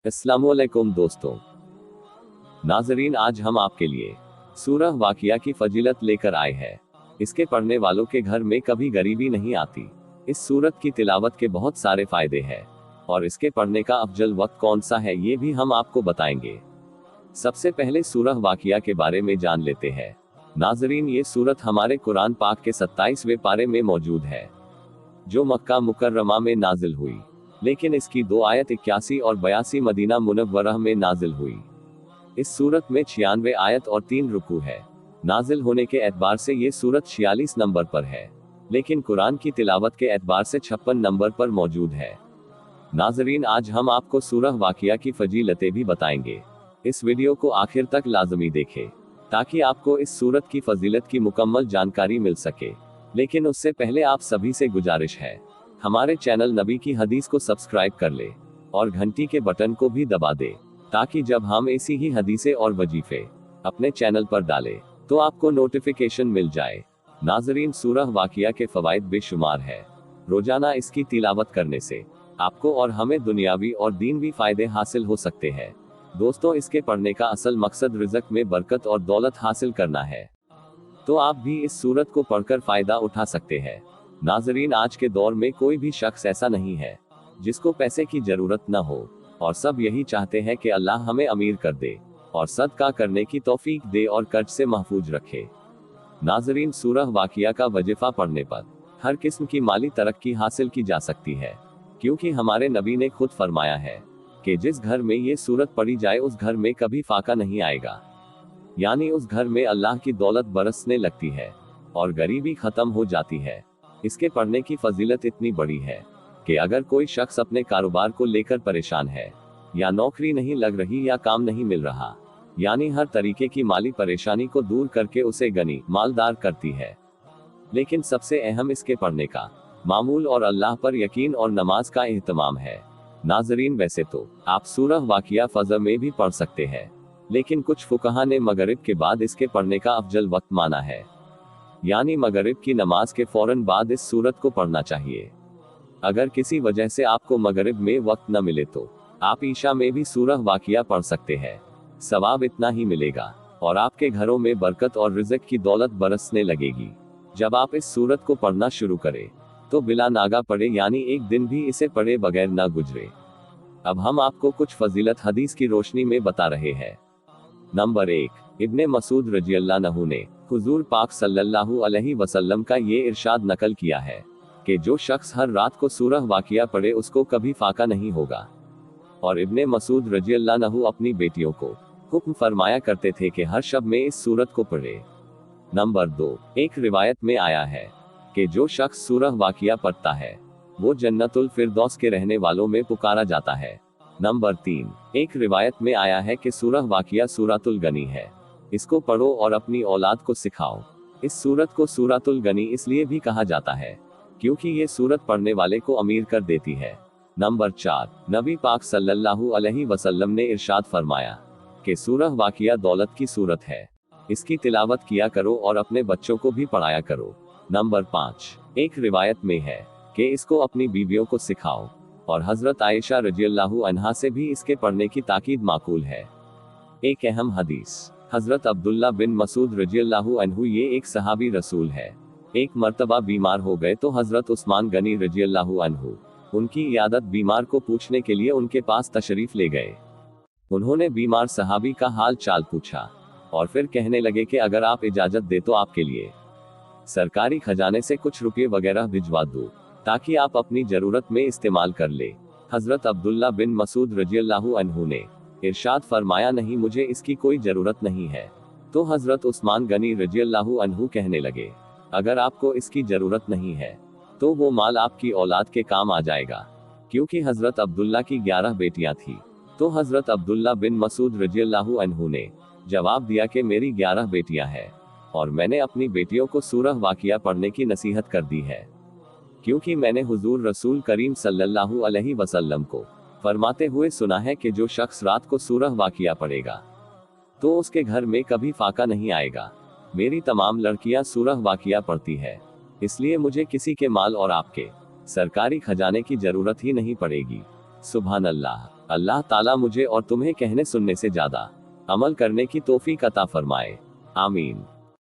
अस्सलामुअलैकुम दोस्तों। नाजरीन, आज हम आपके लिए सूरह वाकिया की फजीलत लेकर आए हैं। इसके पढ़ने वालों के घर में कभी गरीबी नहीं आती। इस सूरत की तिलावत के बहुत सारे फायदे हैं और इसके पढ़ने का अफजल वक्त कौन सा है ये भी हम आपको बताएंगे। सबसे पहले सूरह वाकिया के बारे में जान लेते हैं। नाजरीन, ये सूरत हमारे कुरान पाक के 27वें पारे में मौजूद है, जो मक्का मुकर्रमा में नाजिल हुई, लेकिन इसकी 2 आयत 81 और 82 मदीना मुनव्वरह में नाजिल हुई। इस सूरत में 96 आयत और 3 रुकू है। नाजिल होने के एतबार से ये सूरत 46 नंबर पर है, लेकिन कुरान की तिलावत के एतबार से 56 नंबर पर मौजूद है। नाजरीन, आज हम आपको सूरह वाकिया की फजीलतें भी बताएंगे। इस वीडियो को आखिर तक लाजमी देखें ताकि आपको इस सूरत की फजीलत की मुकम्मल जानकारी मिल सके। लेकिन उससे पहले आप सभी से गुजारिश है, हमारे चैनल नबी की हदीस को सब्सक्राइब कर ले और घंटी के बटन को भी दबा दे, ताकि जब हम ऐसी ही हदीसें और वजीफे अपने चैनल पर डालें तो आपको नोटिफिकेशन मिल जाए। नाजरीन, सूरह वाकिया के फवाइद बेशुमार है। रोजाना इसकी तिलावत करने से आपको और हमें दुनियावी और दीनवी फायदे हासिल हो सकते हैं। दोस्तों, इसके पढ़ने का असल मकसद रिज़्क में बरकत और दौलत हासिल करना है, तो आप भी इस सूरत को पढ़कर फायदा उठा सकते हैं। नाजरीन, आज के दौर में कोई भी शख्स ऐसा नहीं है जिसको पैसे की जरूरत न हो, और सब यही चाहते हैं कि अल्लाह हमें अमीर कर दे और सदका करने की तौफीक दे और कर्ज से महफूज रखे। नाजरीन, सूरह वाकिया का वजीफा पढ़ने पर हर किस्म की माली तरक्की हासिल की जा सकती है, क्योंकि हमारे नबी ने खुद फरमाया है कि जिस घर में ये सूरत पढ़ी जाए उस घर में कभी फाका नहीं आएगा, यानी उस घर में अल्लाह की दौलत बरसने लगती है और गरीबी खत्म हो जाती है। इसके पढ़ने की फजीलत इतनी बड़ी है कि अगर कोई शख्स अपने कारोबार को लेकर परेशान है, या नौकरी नहीं लग रही या काम नहीं मिल रहा, यानी हर तरीके की माली परेशानी को दूर करके उसे गनी मालदार करती है। लेकिन सबसे अहम इसके पढ़ने का मामूल और अल्लाह पर यकीन और नमाज का एहतमाम है। नाजरीन, वैसे तो आप सूरह वाकिया फजर में भी पढ़ सकते हैं, लेकिन कुछ फुकहा ने मगरिब के बाद इसके पढ़ने का अफजल वक्त माना है, यानी मगरिब की नमाज के फौरन बाद इस सूरत को पढ़ना चाहिए। अगर किसी वजह से आपको मगरिब में वक्त न मिले तो आप ईशा में भी सूरह वाकिया पढ़ सकते हैं। सवाब इतना ही मिलेगा और आपके घरों में बरकत और रिज़्क की दौलत बरसने लगेगी। जब आप इस सूरत को पढ़ना शुरू करें तो बिला नागा पढ़े, यानी एक दिन भी इसे पढ़े बगैर न गुजरे। अब हम आपको कुछ फजीलत हदीस की रोशनी में बता रहे हैं। नंबर 1, इब्ने मसूद रज़ियल्लाहु अन्हु ने हुजूर पाक सल्लल्लाहु अलैहि वसल्लम का ये इरशाद नकल किया है कि जो शख्स हर रात को सूरह वाकिया पढ़े उसको कभी फाका नहीं होगा। और इब्ने मसूद रज़ियल्लाहु अन्हु अपनी बेटियों को हुक्म फरमाया करते थे कि हर शब में इस सूरत को पढ़े। नंबर 2, एक रिवायत में आया है कि जो शख्स सूरह वाकिया पढ़ता है वो जन्नतुल फिरदौस के रहने वालों में पुकारा जाता है। नंबर 3, एक रिवायत में आया है कि सूरह वाकिया सूरतुल गनी है, इसको पढ़ो और अपनी औलाद को सिखाओ। इस सूरत को सूरतुल गनी इसलिए भी कहा जाता है क्योंकि ये सूरत पढ़ने वाले को अमीर कर देती है। नंबर 4, नबी पाक सल्लल्लाहु अलैहि वसल्लम ने इरशाद फरमाया कि सूरह वाकिया दौलत की सूरत है, इसकी तिलावत किया करो और अपने बच्चों को भी पढ़ाया करो। नंबर 5, एक रिवायत में है कि इसको अपनी बीवियों को सिखाओ, और हजरत आयशा रज़ियल्लाहु अन्हा से भी इसके पढ़ने की ताकीद माकूल है। एक अहम हदीस, हजरत अब्दुल्ला बिन मसूद रज़ियल्लाहु अन्हु, ये एक सहाबी रसूल है, एक मर्तबा बीमार हो गए तो हजरत उस्मान गनी रज़ियल्लाहु अन्हु उनकी इयादत बीमार को पूछने के लिए उनके पास तशरीफ ले गए। उन्होंने बीमार सहाबी का हाल चाल पूछा और फिर कहने लगे कि अगर आप इजाजत दे तो आपके लिए सरकारी खजाने से कुछ रुपये वगैरह भिजवा दूं, ताकि आप अपनी जरूरत में इस्तेमाल कर ले। हजरत अब्दुल्ला बिन मसूद रज़ियल्लाहु अन्हु ने इरशाद फरमाया, नहीं, मुझे इसकी कोई जरूरत नहीं है। तो हजरत उस्मान गनी रज़ियल्लाहु अन्हु कहने लगे, अगर आपको इसकी जरूरत नहीं है तो वो माल आपकी औलाद के काम आ जाएगा, क्योंकि हजरत अब्दुल्ला की 11 बेटियां थी। तो हजरत अब्दुल्ला बिन मसूद रज़ियल्लाहु अन्हु ने जवाब दिया कि मेरी 11 बेटियां हैं और मैंने अपनी बेटियों को सूरह वाकिया पढ़ने की नसीहत कर दी है, क्योंकि मैंने हुजूर रसूल करीम सल्लल्लाहु अलैहि वसल्लम को फरमाते हुए सुना है कि जो शख्स रात को सूरह वाकिया पढ़ेगा तो उसके घर में कभी फाका नहीं आएगा। मेरी तमाम लड़कियां सूरह वाकिया पढ़ती है, इसलिए मुझे किसी के माल और आपके सरकारी खजाने की जरूरत ही नहीं पड़ेगी। सुभान अल्लाह। अल्लाह ताला मुझे और तुम्हें कहने सुनने से ज्यादा अमल करने की तौफीक अता फरमाए। आमीन।